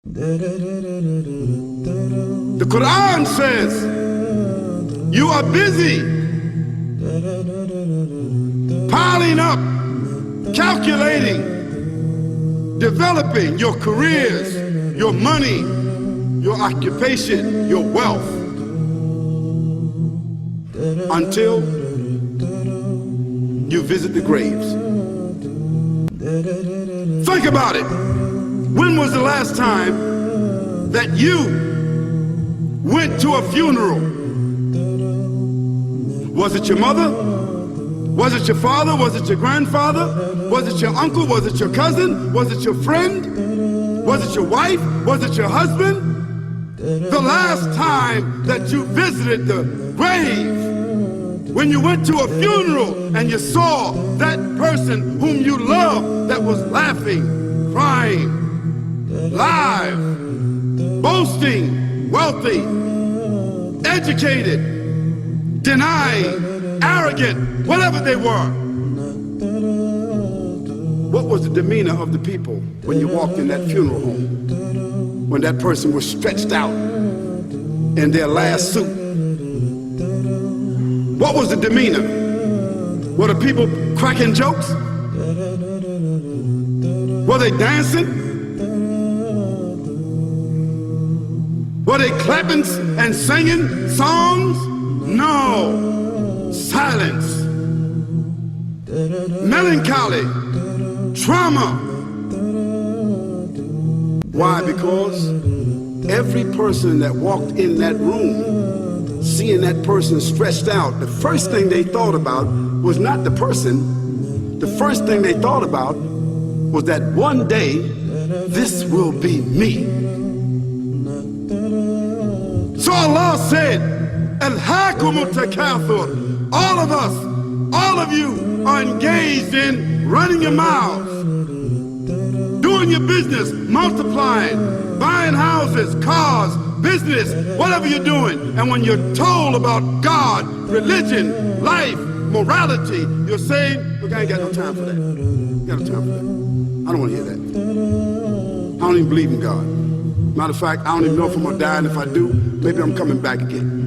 The Quran says you are busy piling up, calculating, developing your careers, your money, your occupation, your wealth, until you visit the graves. Think about it. When was the last time that you went to a funeral? Was it your mother? Was it your father? Was it your grandfather? Was it your uncle? Was it your cousin? Was it your friend? Was it your wife? Was it your husband? The last time that you visited the grave, when you went to a funeral and you saw that person whom you loved that was laughing, crying, live, boasting, wealthy, educated, denying, arrogant, whatever they were. What was the demeanor of the people when you walked in that funeral home? When that person was stretched out in their last suit? What was the demeanor? Were the people cracking jokes? Were they dancing? Were they clapping and singing songs? No. Silence. Melancholy. Trauma. Why? Because every person that walked in that room, seeing that person stretched out, the first thing they thought about was not the person. The first thing they thought about was that one day, this will be me. So Allah said, Alhaakumut takathur. All of us, all of you are engaged in running your mouths, doing your business, multiplying, buying houses, cars, business, whatever you're doing. And when you're told about God, religion, life, morality, you're saying, look, I ain't got no time for that. I ain't got no time for that. I don't want to hear that. I don't even believe in God. Matter of fact, I don't even know if I'm going to die, and if I do, maybe I'm coming back again.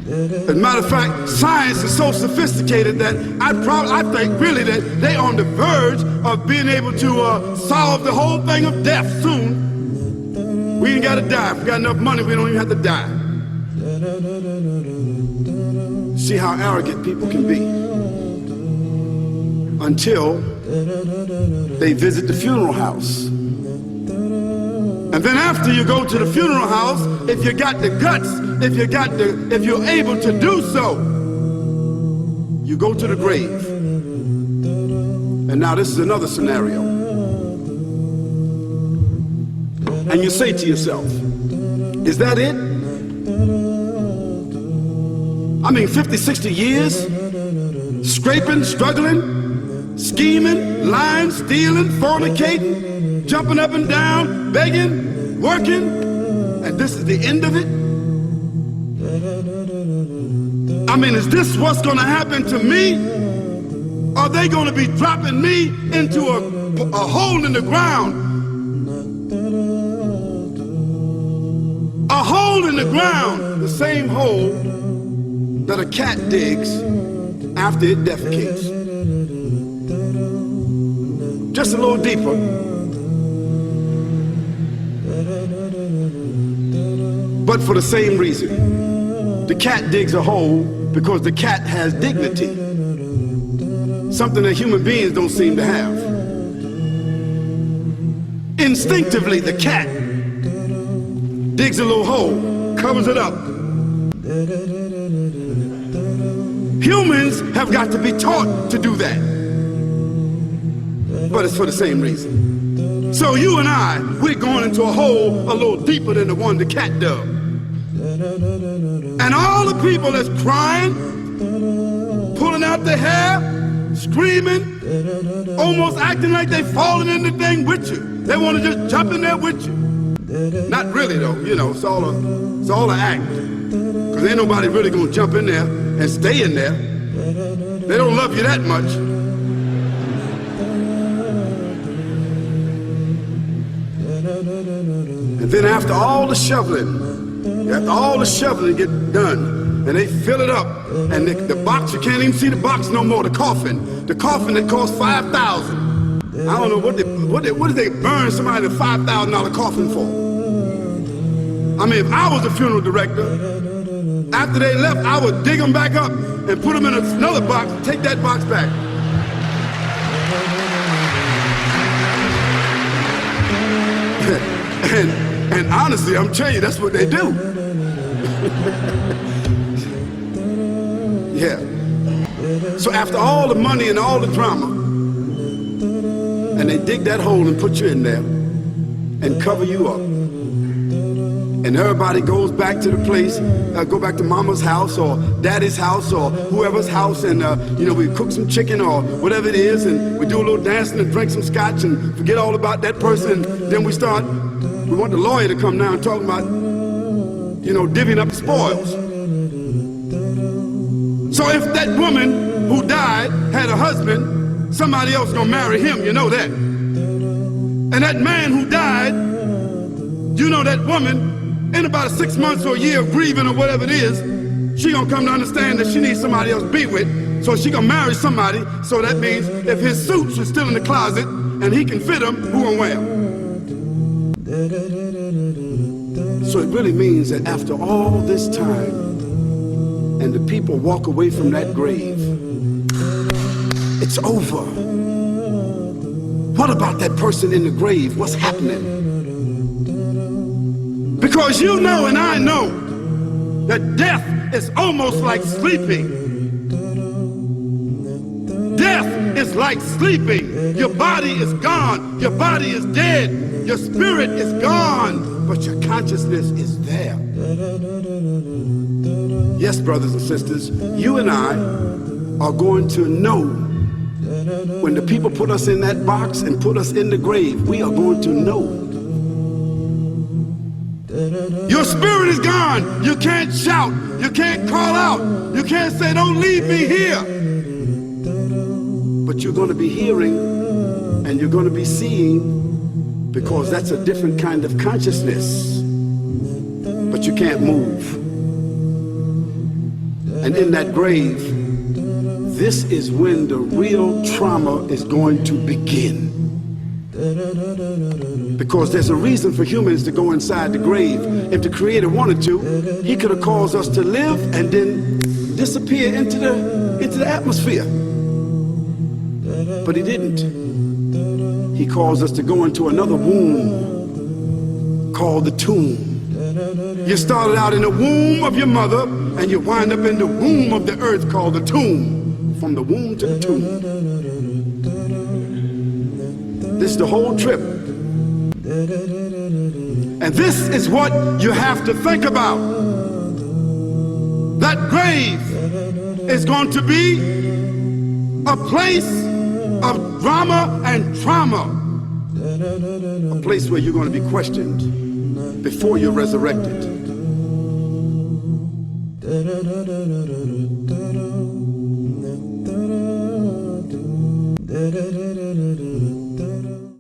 As a matter of fact, science is so sophisticated that I think really that they're on the verge of being able to solve the whole thing of death soon. We ain't got to die. If we got enough money, we don't even have to die. See how arrogant people can be until they visit the funeral house. And then after you go to the funeral house, if you got the guts, if you're able to do so, you go to the grave. And now this is another scenario. And you say to yourself, is that it? I mean, 50, 60 years, scraping, struggling, scheming, lying, stealing, fornicating, jumping up and down, begging, working, and this is the end of it? I mean, is this what's going to happen to me? Are they going to be dropping me into a hole in the ground? A hole in the ground, the same hole that a cat digs after it defecates. Just a little deeper. But for the same reason. The cat digs a hole because the cat has dignity. Something that human beings don't seem to have. Instinctively, the cat digs a little hole, covers it up. Humans have got to be taught to do that. But it's for the same reason. So you and I, we're going into a hole a little deeper than the one the cat dug. And all the people that's crying, pulling out their hair, screaming, almost acting like they falling in the thing with you. They want to just jump in there with you. Not really though, you know, it's all an act. Because ain't nobody really going to jump in there and stay in there. They don't love you that much. And then after all the shoveling get done, and they fill it up, and the box, you can't even see the box no more, the coffin that cost $5,000. I don't know what did they burn somebody a $5,000 coffin for? I mean, if I was a funeral director, after they left, I would dig them back up and put them in another box, take that box back. And honestly, I'm telling you, that's what they do. Yeah. So after all the money and all the drama, and they dig that hole and put you in there and cover you up, and everybody goes back to the place, go back to mama's house or daddy's house or whoever's house, and we cook some chicken or whatever it is, and we do a little dancing and drink some scotch and forget all about that person, and then we want the lawyer to come now and talk about, divvying up the spoils. So if that woman who died had a husband, somebody else gonna marry him, you know that. And that man who died, you know that woman, in about 6 months or a year of grieving or whatever it is, she gonna come to understand that she needs somebody else to be with, so she gonna marry somebody. So that means if his suits are still in the closet and he can fit them, who gonna wear them? So it really means that after all this time, and the people walk away from that grave, it's over. What about that person in the grave? What's happening? Because you know and I know that death is almost like sleeping. Death is like sleeping. Your body is gone. Your body is dead. Your spirit is gone, but your consciousness is there. Yes, brothers and sisters, you and I are going to know when the people put us in that box and put us in the grave. We are going to know. Your spirit is gone. You can't shout. You can't call out. You can't say, don't leave me here. But you're going to be hearing and you're going to be seeing, because that's a different kind of consciousness. But you can't move. And in that grave, this is when the real trauma is going to begin. Because there's a reason for humans to go inside the grave. If the Creator wanted to, He could have caused us to live and then disappear into the atmosphere. But He didn't. He caused us to go into another womb called the tomb. You started out in the womb of your mother, and you wind up in the womb of the earth called the tomb. From the womb to the tomb. This is the whole trip. And this is what you have to think about. That grave is going to be a place of drama and trauma. A place where you're going to be questioned before you're resurrected.